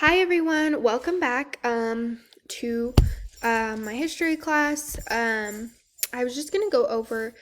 Hi everyone, welcome back to my history class. I was just going to go over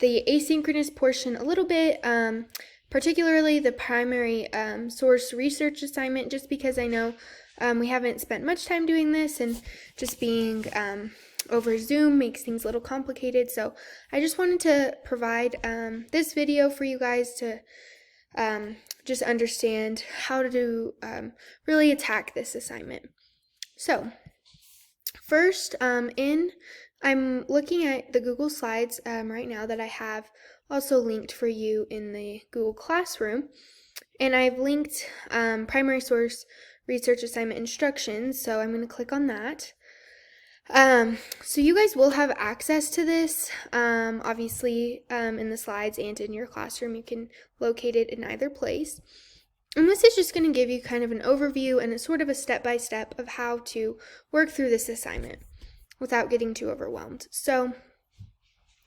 the asynchronous portion a little bit, particularly the primary source research assignment, just because I know we haven't spent much time doing this, and just being over Zoom makes things a little complicated. So I just wanted to provide this video for you guys to just understand how to really attack this assignment. So first, I'm looking at the Google Slides right now that I have also linked for you in the Google Classroom, and I've linked primary source research assignment instructions, so I'm going to click on that. So you guys will have access to this, obviously, in the slides and in your classroom. You can locate it in either place. And this is just going to give you kind of an overview and a sort of a step-by-step of how to work through this assignment without getting too overwhelmed. So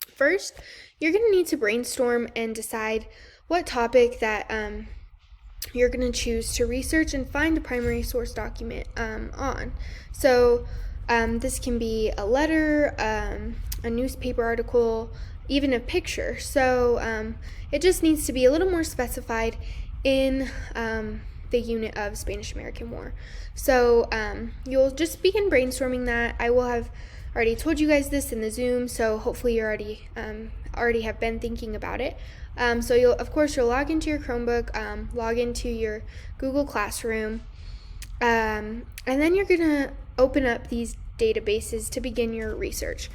first, you're going to need to brainstorm and decide what topic that you're going to choose to research and find a primary source document on. So this can be a letter, a newspaper article, even a picture. So it just needs to be a little more specified in the unit of Spanish-American War. So you'll just begin brainstorming that. I will have already told you guys this in the Zoom, so hopefully you already have been thinking about it. So you'll log into your Chromebook, log into your Google Classroom, and then you're gonna open up these databases to begin your research.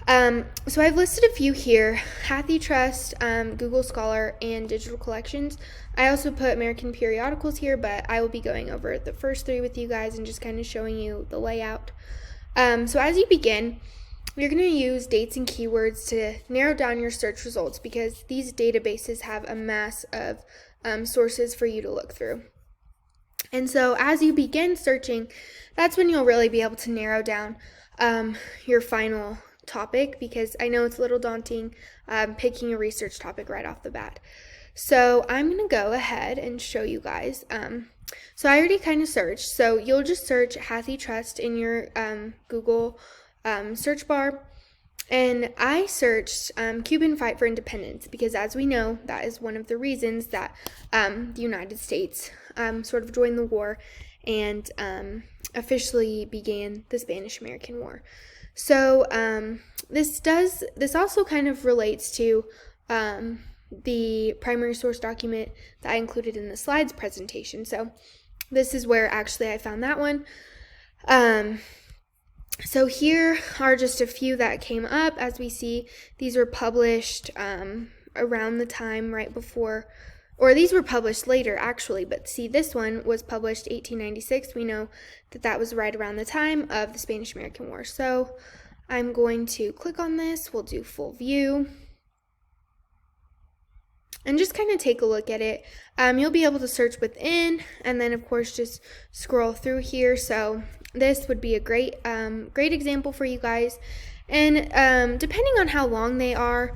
So I've listed a few here: HathiTrust, Google Scholar, and Digital Collections. I also put American Periodicals here, but I will be going over the first three with you guys and just kind of showing you the layout. So as you begin, you're going to use dates and keywords to narrow down your search results, because these databases have a mass of sources for you to look through. And so as you begin searching, that's when you'll really be able to narrow down your final topic, because I know it's a little daunting picking a research topic right off the bat. So I'm going to go ahead and show you guys. So I already kind of searched, so you'll just search HathiTrust in your Google search bar. And I searched Cuban fight for independence, because as we know, that is one of the reasons that the United States sort of joined the war and officially began the Spanish-American War. So this also kind of relates to the primary source document that I included in the slides presentation. So this is where actually I found that one. So here are just a few that came up. As we see, these were published around the time right before, or these were published later actually, but see, this one was published 1896. We know that that was right around the time of the Spanish-American War. So I'm going to click on this. We'll do full view and just kind of take a look at it. You'll be able to search within, and then of course just scroll through here. So this would be a great example for you guys. And depending on how long they are,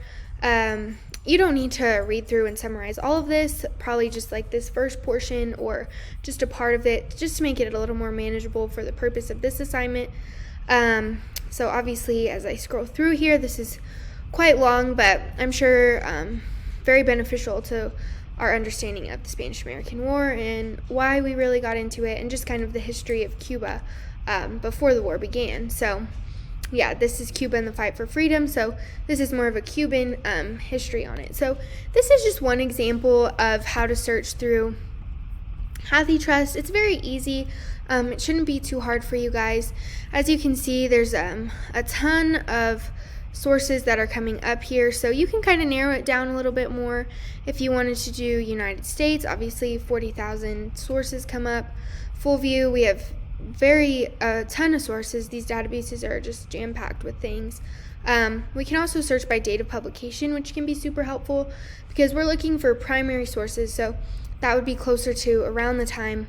you don't need to read through and summarize all of this, probably just like this first portion or just a part of it, just to make it a little more manageable for the purpose of this assignment. So obviously, as I scroll through here, this is quite long, but I'm sure very beneficial to our understanding of the Spanish-American War and why we really got into it, and just kind of the history of Cuba before the war began. So yeah, this is Cuba and the fight for freedom, so this is more of a Cuban history on it. So this is just one example of how to search through HathiTrust. It's very easy. It shouldn't be too hard for you guys. As you can see, there's a ton of sources that are coming up here, so you can kind of narrow it down a little bit more. If you wanted to do United States, obviously 40,000 sources come up. Full view, we have a ton of sources. These databases are just jam-packed with things. We can also search by date of publication, which can be super helpful because we're looking for primary sources, so that would be closer to around the time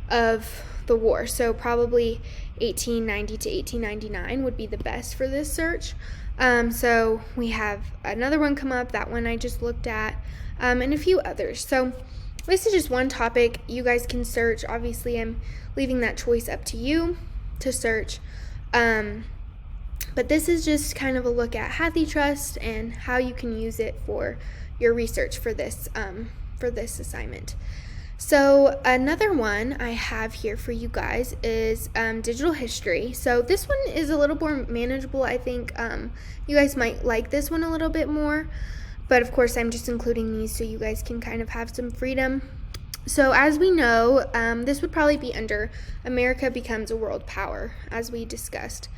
of the war. So probably 1890 to 1899 would be the best for this search. So we have another one come up, that one I just looked at, and a few others. So this is just one topic you guys can search. Obviously, I'm leaving that choice up to you to search. But this is just kind of a look at HathiTrust and how you can use it for your research for this assignment. So another one I have here for you guys is digital history. So this one is a little more manageable. I think you guys might like this one a little bit more. But of course, I'm just including these so you guys can kind of have some freedom. So as we know, this would probably be under America becomes a world power, as we discussed.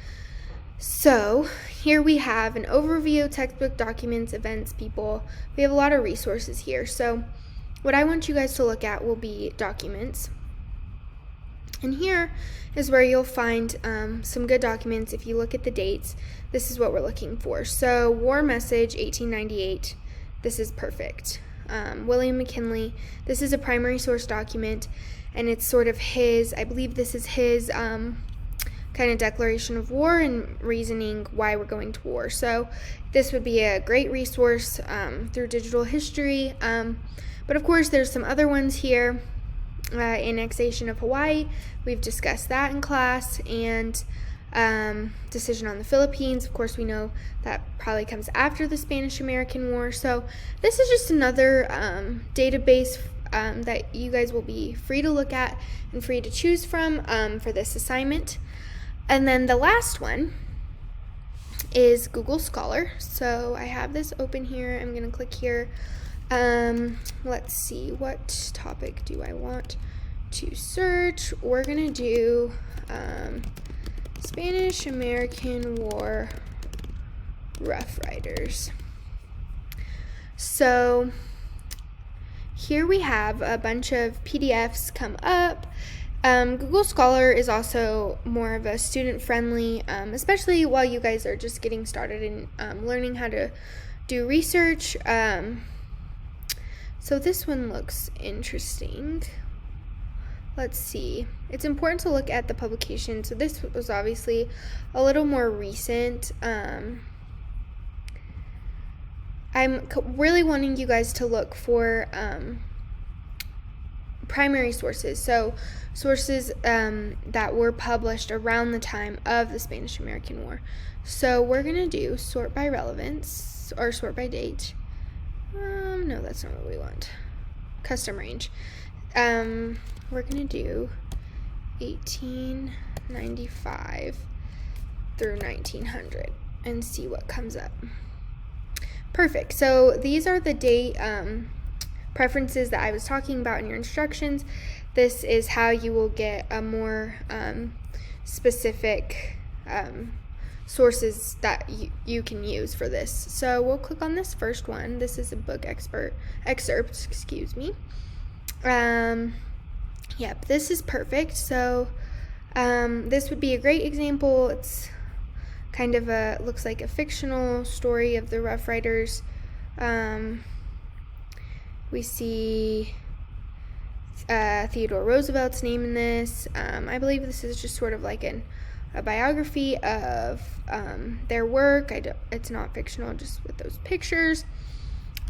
So here we have an overview, textbook, documents, events, people. We have a lot of resources here. So what I want you guys to look at will be documents. And here is where you'll find some good documents. If you look at the dates, this is what we're looking for. So War Message, 1898. This is perfect. William McKinley. This is a primary source document, and it's sort of his, I believe this is his kind of declaration of war and reasoning why we're going to war. So this would be a great resource through digital history. But of course, there's some other ones here. Annexation of Hawaii, we've discussed that in class, and decision on the Philippines. Of course, we know that probably comes after the Spanish-American War. So this is just another database that you guys will be free to look at and free to choose from for this assignment. And then the last one is Google Scholar. So I have this open here. I'm going to click here. Let's see, what topic do I want to search? We're going to do Spanish-American War Rough Riders. So here we have a bunch of PDFs come up. Google Scholar is also more of a student-friendly, especially while you guys are just getting started in learning how to do research. So this one looks interesting. Let's see. It's important to look at the publication. So this was obviously a little more recent. I'm really wanting you guys to look for primary sources. So sources that were published around the time of the Spanish-American War. So we're going to do sort by relevance or sort by date. No, that's not what we want. Custom range. We're going to do 1895 through 1900 and see what comes up. Perfect. So these are the date preferences that I was talking about in your instructions. This is how you will get a more specific sources that you can use for this. So we'll click on this first one. This is a book excerpts, excuse me. Yep, this is perfect. So this would be a great example. It's kind of looks like a fictional story of the Rough Riders. We see Theodore Roosevelt's name in this. I believe this is just sort of like a biography of their work. It's not fictional, just with those pictures.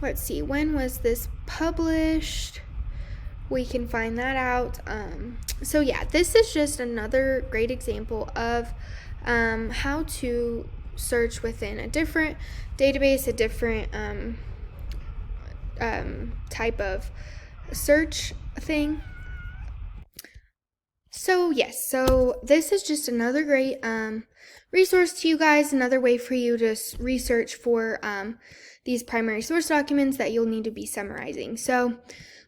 Let's see, when was this published? We can find that out. So yeah, this is just another great example of how to search within a different database, a different type of search thing. So yes, so this is just another great resource to you guys, another way for you to research for these primary source documents that you'll need to be summarizing. So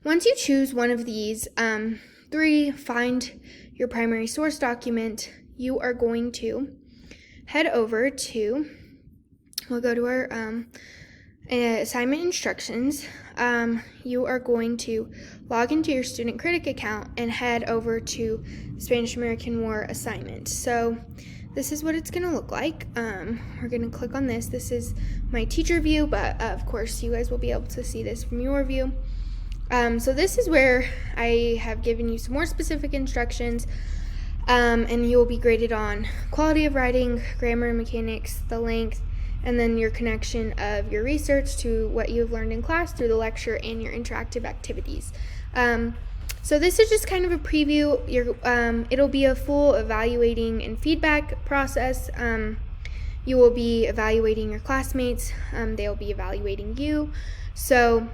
once you choose one of these three, find your primary source document, you are going to head over to, we'll go to our assignment instructions. You are going to log into your Student Critic account and head over to Spanish-American War assignment. So this is what it's going to look like. We're going to click on this. This is my teacher view, but of course you guys will be able to see this from your view. So this is where I have given you some more specific instructions, and you will be graded on quality of writing, grammar and mechanics, the length, and then your connection of your research to what you've learned in class through the lecture and your interactive activities. So this is just kind of a preview. It'll be a full evaluating and feedback process. You will be evaluating your classmates. They'll be evaluating you. So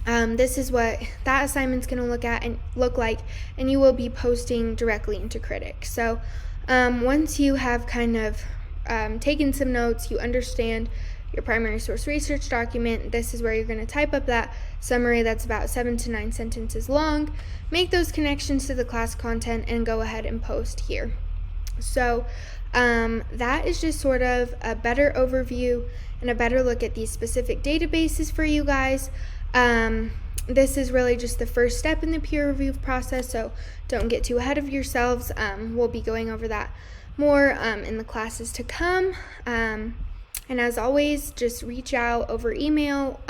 this is what that assignment's going to look like, and you will be posting directly into Critic. So once you have kind of taken some notes, you understand your primary source research document, this is where you're going to type up that summary that's about 7 to 9 sentences long, make those connections to the class content, and go ahead and post here. So that is just sort of a better overview and a better look at these specific databases for you guys. This is really just the first step in the peer review process, so don't get too ahead of yourselves. We'll be going over that more in the classes to come. And as always, just reach out over email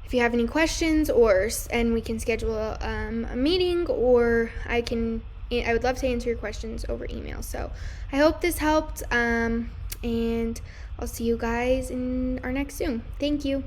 if you have any questions, and we can schedule a meeting, or I would love to answer your questions over email. So I hope this helped, and I'll see you guys in our next Zoom. Thank you.